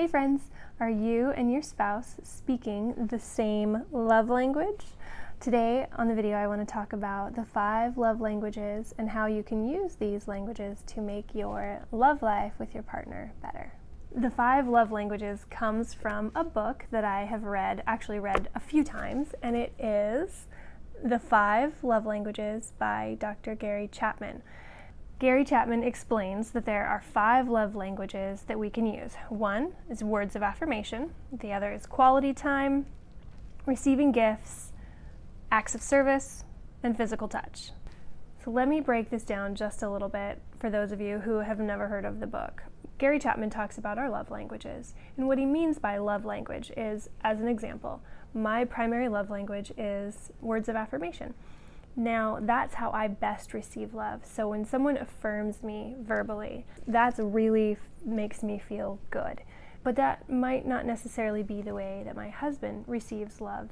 Hey friends, are you and your spouse speaking the same love language? Today on the video I want to talk about the 5 love languages and how you can use these languages to make your love life with your partner better. The 5 love languages comes from a book that I have read a few times, and it is The 5 Love Languages by Dr. Gary Chapman. Gary Chapman explains that there are 5 love languages that we can use. One is words of affirmation. The other is quality time, receiving gifts, acts of service, and physical touch. So let me break this down just a little bit for those of you who have never heard of the book. Gary Chapman talks about our love languages, and what he means by love language is, as an example, my primary love language is words of affirmation. Now, that's how I best receive love. So when someone affirms me verbally, that really makes me feel good. But that might not necessarily be the way that my husband receives love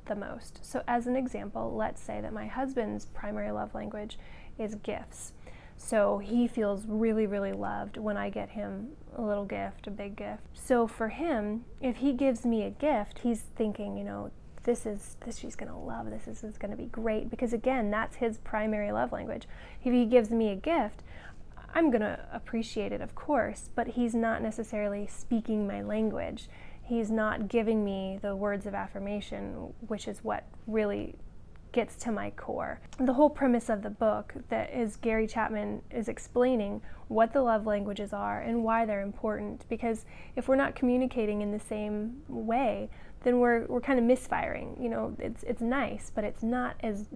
the most. So as an example, let's say that my husband's primary love language is gifts. So he feels really, really loved when I get him a little gift, a big gift. So for him, if he gives me a gift, he's thinking, this she's gonna love this is gonna be great, because again, that's his primary love language. If he gives me a gift, I'm gonna appreciate it, of course, but he's not necessarily speaking my language. He's not giving me the words of affirmation, which is what really gets to my core. The whole premise of the book that is Gary Chapman is explaining what the love languages are and why they're important, because if we're not communicating in the same way, then we're kind of misfiring. It's nice, but it's not as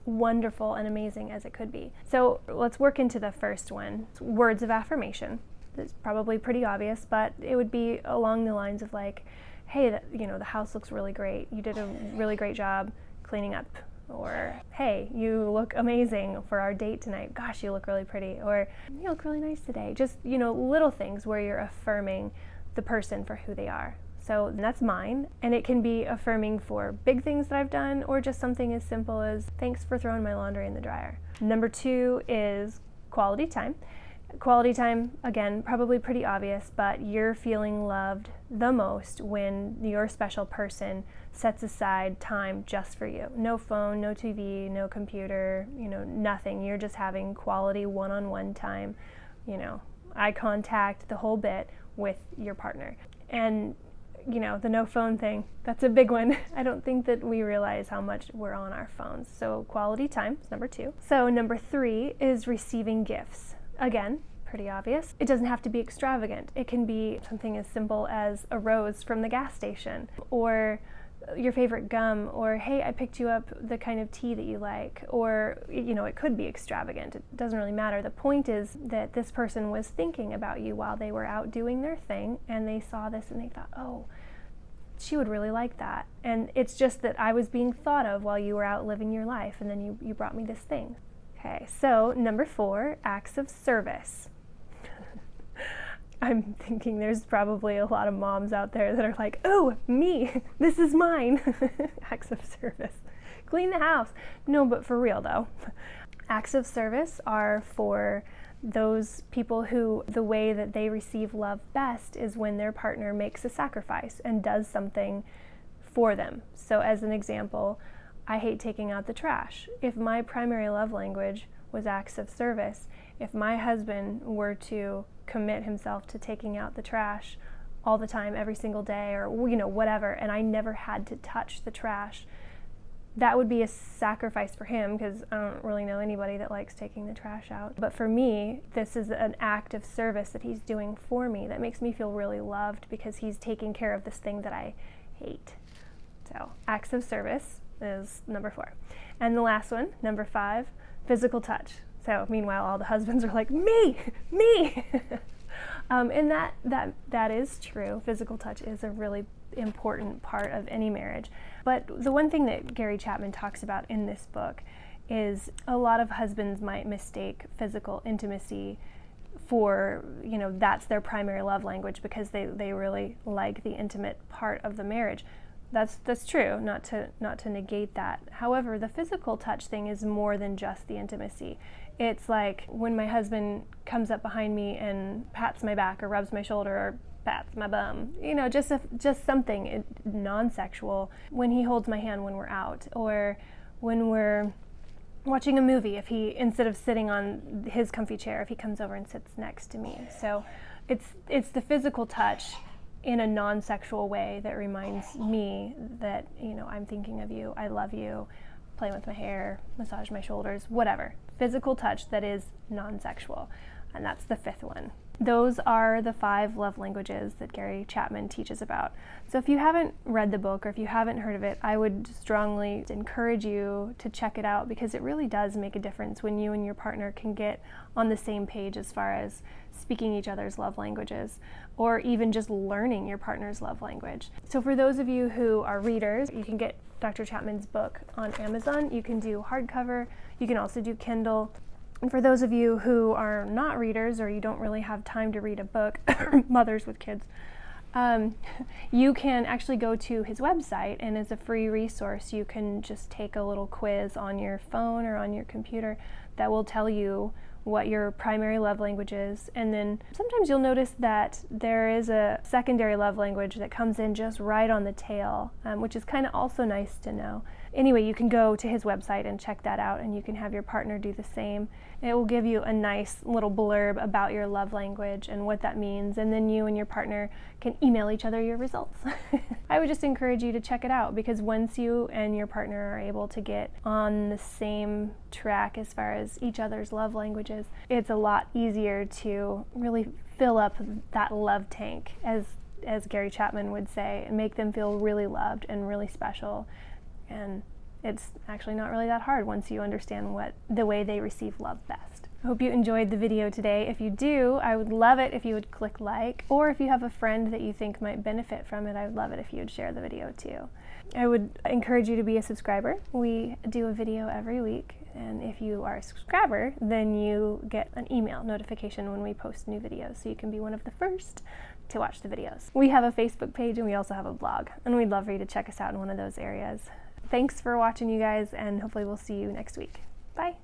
wonderful and amazing as it could be. So let's work into the first one, words of affirmation. It's probably pretty obvious, but it would be along the lines of like, hey, the house looks really great. You did a really great job cleaning up. Or, hey, you look amazing for our date tonight. Gosh, you look really pretty. Or, you look really nice today. Just, little things where you're affirming the person for who they are. So that's mine. And it can be affirming for big things that I've done, or just something as simple as, thanks for throwing my laundry in the dryer. Number 2 is quality time. Quality time, again, probably pretty obvious, but you're feeling loved the most when your special person sets aside time just for you. No phone, no TV, no computer, nothing. You're just having quality one-on-one time, eye contact, the whole bit with your partner. And the no phone thing, that's a big one. I don't think that we realize how much we're on our phones. So quality time is number 2. So number 3 is receiving gifts. Again, pretty obvious. It doesn't have to be extravagant. It can be something as simple as a rose from the gas station, or your favorite gum, or hey, I picked you up the kind of tea that you like, or it could be extravagant. It doesn't really matter. The point is that this person was thinking about you while they were out doing their thing, and they saw this and they thought, oh, she would really like that. And it's just that I was being thought of while you were out living your life, and then you brought me this thing. Okay, so number 4, acts of service. I'm thinking there's probably a lot of moms out there that are like, oh, me, this is mine. Acts of service. Clean the house. No, but for real though. Acts of service are for those people who the way that they receive love best is when their partner makes a sacrifice and does something for them. So as an example, I hate taking out the trash. If my primary love language was acts of service, if my husband were to commit himself to taking out the trash all the time, every single day, or whatever, and I never had to touch the trash, that would be a sacrifice for him, because I don't really know anybody that likes taking the trash out. But for me, this is an act of service that he's doing for me that makes me feel really loved, because he's taking care of this thing that I hate. So acts of service is number 4. And the last one, number 5, physical touch. So meanwhile, all the husbands are like, me. And that is true. Physical touch is a really important part of any marriage. But the one thing that Gary Chapman talks about in this book is a lot of husbands might mistake physical intimacy for, that's their primary love language, because they really like the intimate part of the marriage. That's true, not to negate that. However, the physical touch thing is more than just the intimacy. It's like when my husband comes up behind me and pats my back or rubs my shoulder or pats my bum. You know, just something non-sexual. When he holds my hand when we're out, or when we're watching a movie, if he, instead of sitting on his comfy chair, if he comes over and sits next to me. So it's the physical touch in a non-sexual way that reminds me that, you know, I'm thinking of you, I love you, playing with my hair, massage my shoulders, whatever. Physical touch that is non-sexual. And that's the fifth one. Those are the 5 love languages that Gary Chapman teaches about. So if you haven't read the book, or if you haven't heard of it, I would strongly encourage you to check it out, because it really does make a difference when you and your partner can get on the same page as far as speaking each other's love languages, or even just learning your partner's love language. So for those of you who are readers, you can get Dr. Chapman's book on Amazon. You can do hardcover. You can also do Kindle. And for those of you who are not readers, or you don't really have time to read a book, mothers with kids, you can actually go to his website, and as a free resource, you can just take a little quiz on your phone or on your computer that will tell you what your primary love language is. And then sometimes you'll notice that there is a secondary love language that comes in just right on the tail, which is kind of also nice to know. Anyway, you can go to his website and check that out, and you can have your partner do the same. It will give you a nice little blurb about your love language and what that means, and then you and your partner can email each other your results. I would just encourage you to check it out, because once you and your partner are able to get on the same track as far as each other's love languages, it's a lot easier to really fill up that love tank, as Gary Chapman would say, and make them feel really loved and really special. And it's actually not really that hard once you understand the way they receive love best. I hope you enjoyed the video today. If you do, I would love it if you would click like, or if you have a friend that you think might benefit from it, I would love it if you would share the video too. I would encourage you to be a subscriber. We do a video every week, and if you are a subscriber, then you get an email notification when we post new videos, so you can be one of the first to watch the videos. We have a Facebook page, and we also have a blog, and we'd love for you to check us out in one of those areas. Thanks for watching, you guys, and hopefully we'll see you next week. Bye.